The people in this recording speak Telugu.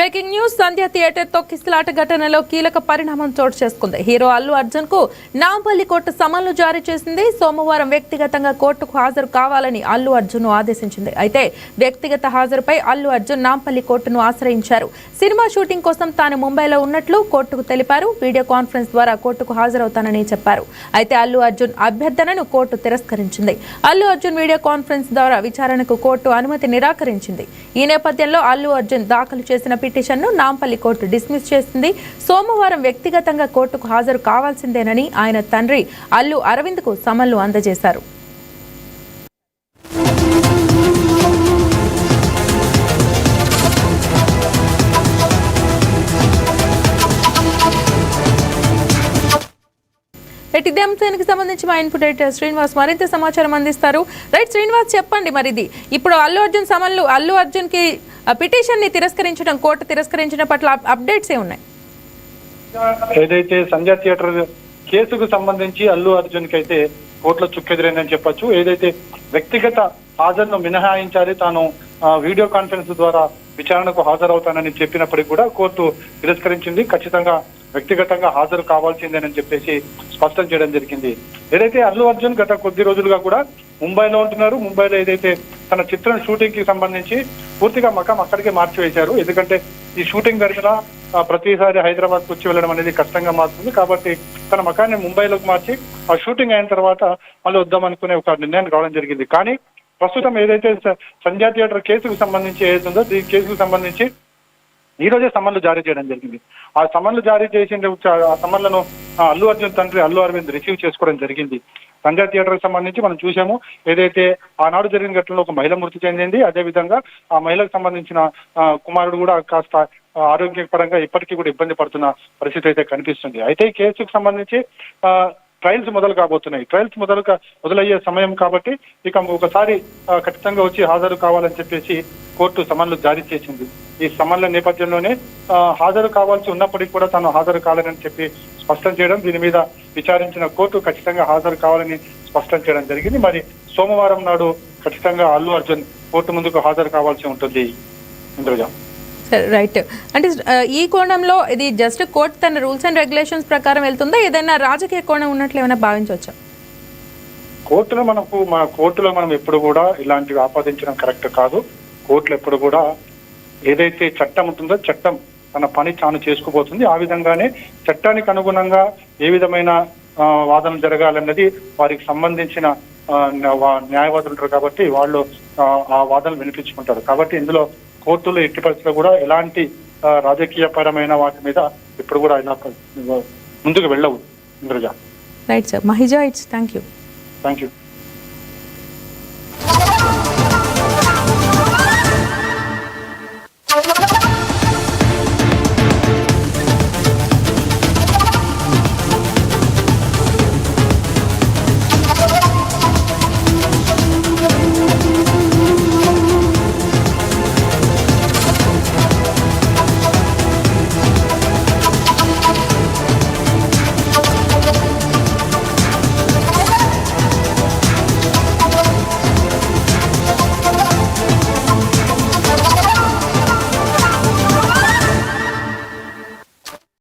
Breaking news. సంధ్య థియేటర్ తో కిస్లాట ఘటనలో కీలక పరిణామం చోటు చేసుకుంది. హీరో అల్లు అర్జున్ కు నాంపల్లి కోర్టు సమన్లు జారీ చేసింది. సోమవారం వ్యక్తిగతంగా కోర్టుకు హాజరు కావాలని అల్లు అర్జున్ ను ఆదేశించింది. అయితే వ్యక్తిగత హాజరుపై అల్లు అర్జున్ నాంపల్లి కోర్టును ఆశ్రయించారు. సినిమా షూటింగ్ కోసం తాను ముంబైలో ఉన్నట్లు కోర్టుకు తెలిపారు. వీడియో కాన్ఫరెన్స్ ద్వారా కోర్టుకు హాజరవుతానని చెప్పారు. అయితే అల్లు అర్జున్ అభ్యర్థనను కోర్టు తిరస్కరించింది. అల్లు అర్జున్ వీడియో కాన్ఫరెన్స్ ద్వారా విచారణకు కోర్టు అనుమతి నిరాకరించింది. ఈ నేపథ్యంలో అల్లు అర్జున్ దాఖలు చేసిన పిటిషన్ను నాంపల్లి కోర్టు డిస్మిస్ చేసింది. సోమవారం వ్యక్తిగతంగా కోర్టుకు హాజరు కావాల్సిందేనని ఆయన తండ్రి అల్లు అరవింద్ కు సమన్లు అందజేశారు. ఇదే అంశానికి సంబంధించి మా ఇన్పుట్ ఎడిటర్ శ్రీనివాస్ మరింత సమాచారం అందిస్తారు. రైట్ శ్రీనివాస్, చెప్పండి మరి ఇది ఇప్పుడు అల్లు అర్జున్ సమన్లు అల్లు అర్జున్ కి పిటిషన్ ని తిరస్కరించడం కోర్టు తిరస్కరించిన పట్ల అప్డేట్స్ ఏ ఉన్నాయి? ఏదైతే సంధ్య థియేటర్ కేసుకు సంబంధించి అల్లు అర్జున్ కి అయితే కోర్టులో చుక్కెదిరైందని చెప్పొచ్చు. ఏదైతే వ్యక్తిగత హాజరును మినహాయించాలి, తాను వీడియో కాన్ఫరెన్స్ ద్వారా విచారణకు హాజరవుతానని చెప్పినప్పటికీ కూడా కోర్టు తిరస్కరించింది. ఖచ్చితంగా వ్యక్తిగతంగా హాజరు కావాల్సిందేనని చెప్పేసి స్పష్టం చేయడం జరిగింది. ఏదైతే అల్లు అర్జున్ గత కొద్ది రోజులుగా కూడా ముంబైలో ఉంటున్నారు. ముంబైలో ఏదైతే తన చిత్రం షూటింగ్ కి సంబంధించి పూర్తిగా మకాం అక్కడికే మార్చివేశారు. ఎందుకంటే ఈ షూటింగ్ జరిగిన ప్రతిసారి హైదరాబాద్కి వచ్చి వెళ్ళడం అనేది కష్టంగా మారుతుంది. కాబట్టి తన మకాన్ని ముంబైలోకి మార్చి ఆ షూటింగ్ అయిన తర్వాత మళ్ళీ వద్దామనుకునే ఒక నిర్ణయానికి రావడం జరిగింది. కానీ ప్రస్తుతం ఏదైతే సంధ్య థియేటర్ కేసుకు సంబంధించి ఏదైతుందో ఈ కేసుకు సంబంధించి ఈ రోజే సమన్లు జారీ చేయడం జరిగింది. ఆ సమన్లు జారీ చేసిన ఆ సమన్లను అల్లు అర్జున్ తండ్రి అల్లు అరవింద్ రిసీవ్ చేసుకోవడం జరిగింది. సంధ్య థియేటర్ సంబంధించి మనం చూసాము, ఏదైతే ఆనాడు జరిగిన ఘటనలో ఒక మహిళ మృతి చెందింది. అదేవిధంగా ఆ మహిళకు సంబంధించిన కుమారుడు కూడా కాస్త ఆరోగ్యపరంగా ఇప్పటికీ కూడా ఇబ్బంది పడుతున్న పరిస్థితి అయితే కనిపిస్తుంది. అయితే ఈ కేసుకు సంబంధించి ట్రయల్స్ మొదలు కాబోతున్నాయి. ట్రయల్స్ మొదలయ్యే సమయం కాబట్టి ఇక ఒకసారి ఖచ్చితంగా వచ్చి హాజరు కావాలని చెప్పేసి కోర్టు సమన్లు జారీ చేసింది. ఈ సమన్ల నేపథ్యంలోనే హాజరు కావాల్సి ఉన్నప్పటికీ కూడా తాను హాజరు కావాలని చెప్పి స్పష్టం చేయడం, దీని మీద విచారించిన కోర్టు ఖచ్చితంగా హాజరు కావాలని స్పష్టం చేయడం జరిగింది. మరి సోమవారం నాడు ఖచ్చితంగా అల్లు అర్జున్ కోర్టు ముందుకు హాజరు కావాల్సి ఉంటుంది. ఇంద్రజా, రైట్. అంటే ఈ కోణంలో ఇది జస్ట్ కోర్టు తన రూల్స్ అండ్ రెగ్యులేషన్స్ ప్రకారం వెళ్తుందా, ఏదైనా రాజకీయ కోణం ఉన్నట్లు ఏమైనా భావించవచ్చా? కోర్టులో మనం ఎప్పుడు కూడా ఇలాంటివి ఆపాదించడం కరెక్ట్ కాదు. కోర్టులు ఎప్పుడు కూడా ఏదైతే చట్టం ఉంటుందో చట్టం తన పని తాను చేసుకుపోతుంది. ఆ విధంగానే చట్టానికి అనుగుణంగా ఏ విధమైన వాదన జరగాలన్నది వారికి సంబంధించిన న్యాయవాదులు ఉంటారు కాబట్టి వాళ్ళు ఆ వాదనలు వినిపించుకుంటారు. కాబట్టి ఇందులో కోర్టులు ఎట్టి పరిస్థితుల్లో కూడా ఎలాంటి రాజకీయ పరమైన వాటి మీద ఇప్పుడు కూడా ఇలా ముందుకు వెళ్ళవు. Indraja. Right sir. మహిజా, thank you.